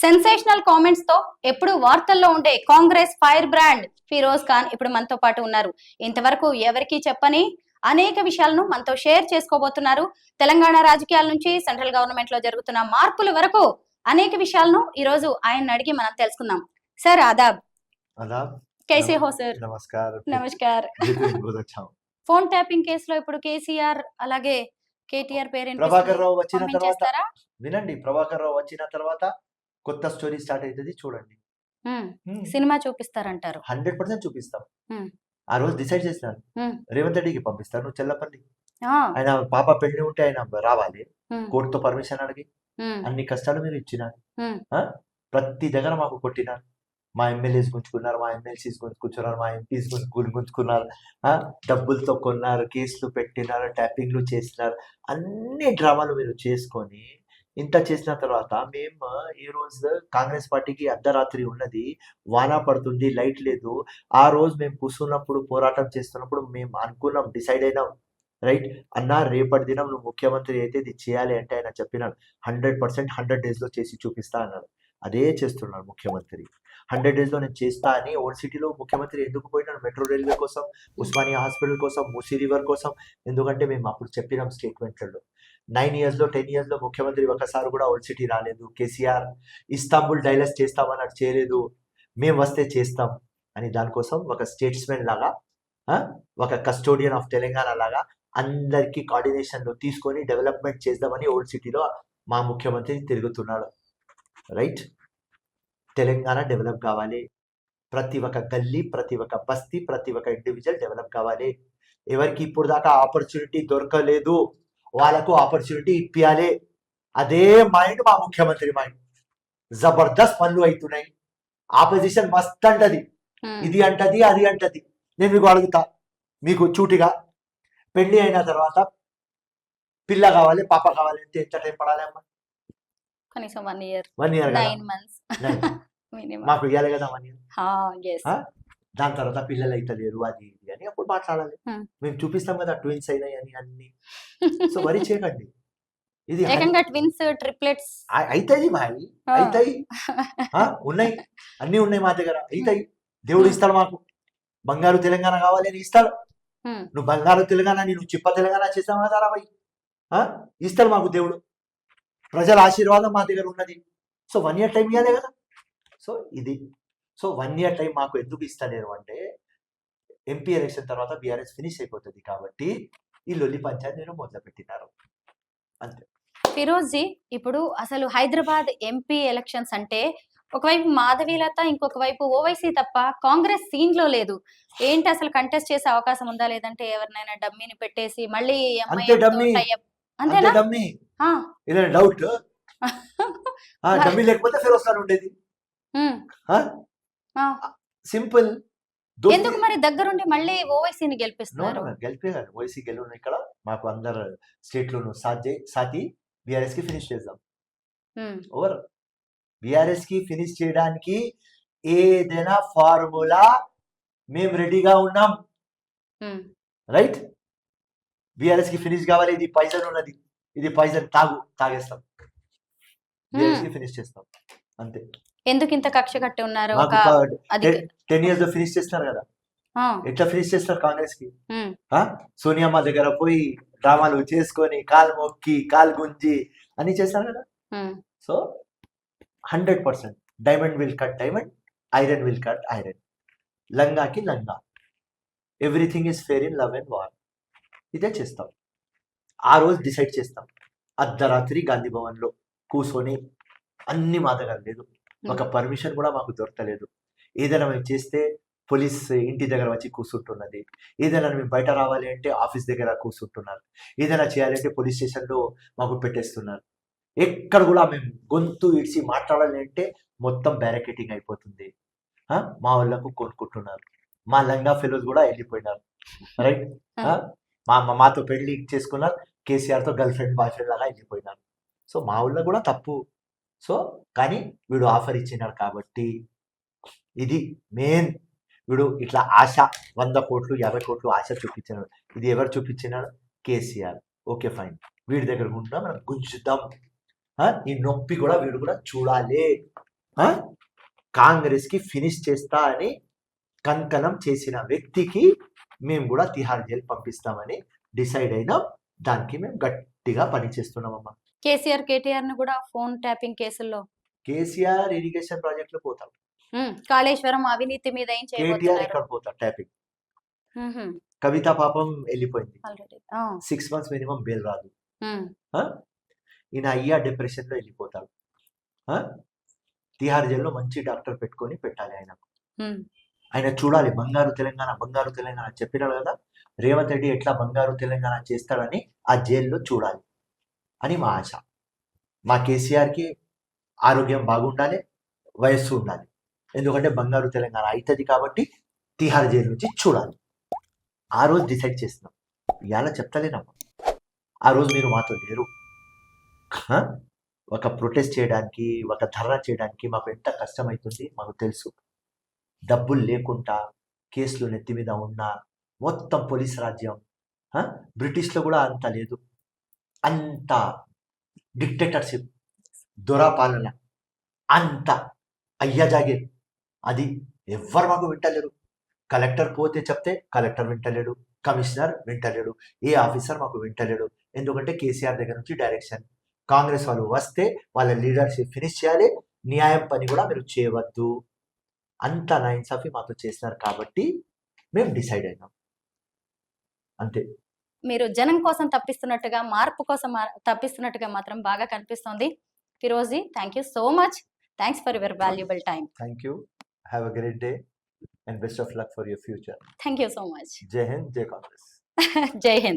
Sensational comments తో ఎప్పుడు వార్తల్లో ఉండే కాంగ్రెస్ ఫైర్ బ్రాండ్ ఫిరోజ్ ఖాన్ ఇప్పుడు మనతో పాటు ఉన్నారు. ఇంతవరకు ఎవరికీ చెప్పని అనేక విషయాలను మనతో షేర్ చేసుకోబోతున్నారు. తెలంగాణ రాజకీయాల నుంచి సెంట్రల్ గవర్నమెంట్ లో జరుగుతున్న మార్పుల వరకు అనేక విషయాలను ఈ రోజు ఆయన అడిగి మనం తెలుసుకుందాం. సార్ ఆదాబ్. आदाब। कैसे हो सर? नमस्कार। నమస్కార్. बहुत अच्छा हूँ। ఫోన్ ట్యాపింగ్ కేసులో ఇప్పుడు కేసీఆర్ అలాగే కేటీఆర్ పేరెంట్ ప్రభాకర్ రావు వచ్చిన తర్వాత పంపించేస్తారా? వినండి, ప్రభాకర్ రావు వచ్చిన తర్వాత కొత్త స్టోరీ స్టార్ట్ అవుతుంది, చూడండి. సినిమా చూపిస్తారంటారు. 100% చూపిస్తాం. హ్మ్. ఆ రోజు డిసైడ్ చేసినాను, హ్మ్. రేవంత్ రెడ్డికి పంపిస్తాను, నువ్వు చెల్లపల్లి. ఆ, ఆయన పాప పెళ్లి ఉంటే ఆయన రావాలి, హ్మ్. కోర్టుతో పర్మిషన్ అడిగి. హ్మ్. అన్ని కష్టాలు మీరు ఇచ్చినారు. హ్మ్. ప్రతి దగ్గర మాకు కొట్టినారు. మా ఎమ్మెల్యేస్ గుంజుకున్నారు, మా ఎమ్మెల్సీస్ గుంజుకున్నారు, మా ఎంపీస్ గుంజుకున్నారు, డబ్బులతో కొన్నారు, కేసులు పెట్టినారు, ట్యాపింగ్లు చేసినారు. అన్ని డ్రామాలు మీరు చేసుకొని ఇంత చేసిన తర్వాత మేము ఈ రోజు కాంగ్రెస్ పార్టీకి అర్ధరాత్రి ఉన్నది, వాన పడుతుంది, లైట్ లేదు. ఆ రోజు మేము కూర్చున్నప్పుడు, పోరాటం చేస్తున్నప్పుడు మేము అనుకున్నాం, డిసైడ్ అయినాం, రైట్ అన్న రేపటి దినం నువ్వు ముఖ్యమంత్రి అయితే ఇది చేయాలి అంటే ఆయన చెప్పినాడు 100% 100 days లో చేసి చూపిస్తా అన్నాడు. అదే చేస్తున్నాడు ముఖ్యమంత్రి. 100 days లో నేను చేస్తా అని ఓల్డ్ సిటీలో ముఖ్యమంత్రి ఎందుకు పోయినాడు? మెట్రో రైల్వే కోసం, ఉస్మానియా హాస్పిటల్ కోసం, మూసీ రివర్ కోసం. ఎందుకంటే మేము అప్పుడు చెప్పినాం స్టేట్మెంట్లలో. 9 years లో 10 years లో ముఖ్యమంత్రి ఒకసారి కూడా ఓల్డ్ సిటీ రాలేదు. కేసీఆర్ ఇస్తాంబుల్ డైలస్ చేస్తామన్నాడు, చేయలేదు. మేము వస్తే చేస్తాం అని దానికోసం ఒక స్టేట్స్మెన్ లాగా, ఒక కస్టోడియన్ ఆఫ్ తెలంగాణ లాగా అందరికీ కోఆర్డినేషన్లో తీసుకొని డెవలప్మెంట్ చేద్దామని ఓల్డ్ సిటీలో మా ముఖ్యమంత్రి తిరుగుతున్నాడు. రైట్, తెలంగాణ డెవలప్ కావాలి. ప్రతి ఒక్క గల్లీ, ప్రతి ఒక్క బస్తీ, ప్రతి ఒక్క ఇండివిజువల్ డెవలప్ కావాలి. ఎవరికి ఇప్పుడు దాకా ఆపర్చునిటీ దొరకలేదు, వాళ్ళకు ఆపర్చునిటీ ఇప్పియాలి. అదే మైండ్ మా ముఖ్యమంత్రి మైండ్. జబర్దస్త్ పనులు అవుతున్నాయి. ఆపోజిషన్ మస్త్ అంటది, ఇది అంటది, అది అంటది. నేను మీకు అడుగుతా, మీకు చూటిగా, పెళ్లి అయిన తర్వాత పిల్ల కావాలి, పాప కావాలి అంటే ఎంత టైం పడాలి అమ్మా? కనీసం 1 year, 1 year 9 months మినిమం. మాకు ఇవ్వాలి కదా 1 year. దాని తర్వాత పిల్లలు అవుతలేరు, అది ఇది అని అప్పుడు మాట్లాడాలి. మేము చూపిస్తాం కదా ట్విన్స్ అయినాయి అని అన్ని. సో వరి చేయకండి, ఇది ఏకంగా ట్విన్స్, ట్రిప్లెట్స్ అవుతాయి మావి, అవుతాయి, ఉన్నాయి, అన్ని ఉన్నాయి మా దగ్గర, అవుతాయి. దేవుడు ఇస్తాడు మాకు. బంగారు తెలంగాణ కావాలి అని ఇస్తాడు. నువ్వు బంగారు తెలంగాణ, నువ్వు చిప్ప తెలంగాణ చేస్తావా కదా భయ్? ఇస్తాడు మాకు దేవుడు. ప్రజల ఆశీర్వాదం మా దగ్గర ఉన్నది. సో 1 year టైం ఇవ్వాలి కదా. సో ఇది, సో 1 year టైం మాకు ఎందుకు ఇస్తలేరు అంటే, ఎంపీ ఎలక్షన్ తర్వాత బీఆర్ఎస్ ఫినిష్ అయిపోతుంది కాబట్టి ఈ లొల్లి పంచాయతీ నేను మొదలు పెట్టినారు అంతే. ఫిరోజ్ జీ, ఇప్పుడు అసలు హైదరాబాద్ ఎంపీ ఎలక్షన్స్ అంటే ఒకవైపు మాధవీలత, ఇంకొక వైపు ఓవైసీ తప్ప కాంగ్రెస్ సీన్ లో లేదు. ఏంటి అసలు కంటెస్ట్ చేసే అవకాశం ఉందా, లేదంటే ఎవరినైనా డమ్మీని పెట్టేసి మళ్ళీ అంతే డమ్మీ. ఇలా డౌట్, డమ్మీ లేకపోతే ఫిరోజ్ ఖాన్ ఉండేది. సింపుల్. ఎందుకు మరి దగ్గరుండి మళ్ళీ ఓవైసీని గెలిపిస్తున్నారు? గెలిపేయాలి, ఓవైసీ గెలువు. ఇక్కడ మాకు అందరు స్టేట్ లోను సాతి బీఆర్ఎస్ కి ఫినిష్ చేద్దాం. ఓవర్. బీఆర్ఎస్ కి ఫినిష్ చేయడానికి ఏదైనా ఫార్ములా మేము రెడీగా ఉన్నాం. రైట్, బీఆర్ఎస్ కి ఫినిష్ కావాలి. ఇది పైసన్ ఉన్నది, ఇది పైసన్ తాగేస్తాం, బీఆర్ఎస్ కి ఫినిష్ చేస్తాం అంతే. ఎందుకు ఇంత కక్ష కట్టి ఉన్నారు? 10 years లో ఫినిష్ చేస్తున్నారు కదా. ఎట్లా ఫినిష్ చేస్తారు కాంగ్రెస్ కి? సోనియమ్మ దగ్గర పోయి డ్రామాలు చేసుకొని, కాలు మొక్కి, కాలు గుంజి అని చేస్తారు కదా. So 100% diamond will cut diamond, iron will cut iron. లంగాకి లంగా. Everything is fair in love and war. ఇదే చేస్తాం. ఆ రోజు డిసైడ్ చేస్తాం. అర్ధరాత్రి గాంధీ భవన్ లో కూర్చొని, అన్ని మా దగ్గర లేదు, ఒక పర్మిషన్ కూడా మాకు దొరకలేదు. ఏదైనా మేము చేస్తే పోలీస్ ఇంటి దగ్గర వచ్చి కూర్చుంటున్నది, ఏదైనా మేము బయట రావాలి అంటే ఆఫీస్ దగ్గర కూర్చుంటున్నారు, ఏదైనా చేయాలంటే పోలీస్ స్టేషన్లో మాకు పెట్టేస్తున్నారు. ఎక్కడ కూడా మేము గొంతు ఇడిచి మాట్లాడాలి అంటే మొత్తం బ్యారికేటింగ్ అయిపోతుంది. మా వాళ్ళకు కొనుక్కుంటున్నారు. మా లంగా ఫెలోస్ కూడా వెళ్ళిపోయినారు. రైట్, మాతో పెళ్లి చేసుకున్నారు, కేసీఆర్తో గర్ల్ ఫ్రెండ్ బాయ్ ఫ్రెండ్ లాగా వెళ్ళిపోయినారు. సో మా ఊళ్ళో కూడా తప్పు. సో కానీ వీడు ఆఫర్ ఇచ్చినాడు కాబట్టి ఇది మెయిన్. వీడు ఇట్లా ఆశ 100 కోట్లు 50 కోట్లు ఆశ చూపించినాడు. ఇది ఎవరు చూపించినాడు? కేసీఆర్. ఓకే ఫైన్, వీడి దగ్గర కూడా మనం గుంజుదాం. ఈ నొప్పి కూడా వీడు కూడా చూడాలి. కాంగ్రెస్ కి ఫినిష్ చేస్తా అని కంకణం చేసిన వ్యక్తికి మేము కూడా తిహార్ జైలు పంపిస్తామని డిసైడ్ అయినాం. దానికి మేము గట్టిగా పనిచేస్తున్నామమ్మా. కేసీఆర్ కేటీఆర్ ను కూడా ఫోన్ ట్యాపింగ్ కేసుల్లో కేసీఆర్ ఇరిగేషన్ ప్రాజెక్ట్ లో పోతాడు, కాళేశ్వరం అవినీతి మీద ఏం కేటీఆర్ చేయబోతున్నారు ఎక్కడ పోతాడు ట్యాపింగ్. కవిత పాపం వెళ్ళిపోయింది, ఆల్రెడీ 6 months మినిమం బెయిల్ రాదు. ఆ? ఈయన అయ్యా డిప్రెషన్ లో వెళ్ళిపోతాడు. తిహార్ జైల్లో మంచి డాక్టర్ పెట్టుకొని పెట్టాలి ఆయనకు. ఆయన చూడాలి బంగారు తెలంగాణ చెప్పినాడు కదా, రేవంత్ రెడ్డి ఎట్లా బంగారు తెలంగాణ చేస్తాడని ఆ జైల్లో చూడాలి అని మా ఆశ. మా కేసీఆర్కి ఆరోగ్యం బాగుండాలి, వయస్సు ఉండాలి, ఎందుకంటే బంగారు తెలంగాణ అవుతుంది కాబట్టి తిహార్ జైలు నుంచి చూడాలి. ఆ రోజు డిసైడ్ చేస్తున్నాం, ఇవాళ చెప్తలేనమ్మా. ఆ రోజు మీరు మాతో లేరు. ఒక ప్రొటెస్ట్ చేయడానికి, ఒక ధర్నా చేయడానికి మాకు ఎంత కష్టమవుతుంది మాకు తెలుసు. డబ్బులు లేకుండా కేసులు నెత్తి మీద ఉన్న మొత్తం పోలీస్ రాజ్యం, బ్రిటిష్లో కూడా అంత లేదు, అంత డిక్టేటర్షిప్, దొరాపాలన, అంత అయ్యజాగేర్, అది ఎవ్వరు మాకు వింటలేరు. కలెక్టర్ పోతే చెప్తే కలెక్టర్ వింటలేడు, కమిషనర్ వింటలేడు, ఏ ఆఫీసర్ మాకు వింటలేడు. ఎందుకంటే కేసీఆర్ దగ్గర నుంచి డైరెక్షన్, కాంగ్రెస్ వాళ్ళు వస్తే వాళ్ళ లీడర్షిప్ ఫినిష్ చేయాలి, న్యాయం పని కూడా మీరు చేయవద్దు, అంత నాయిన్సాఫీ మాతో చేసినారు కాబట్టి మేము డిసైడ్ అయినాం అంతే. మీరు జనం కోసం తప్పిస్తున్నట్టుగా, మార్పు కోసం తప్పిస్తున్నట్టుగా మాత్రం బాగా కనిపిస్తోంది. Firoz ji, thank you so much. Thanks for your valuable time. Thank you, have a great day and best of luck for your future. Thank you so much. జై హింద్, జై కాంగ్రెస్. జై హింద్.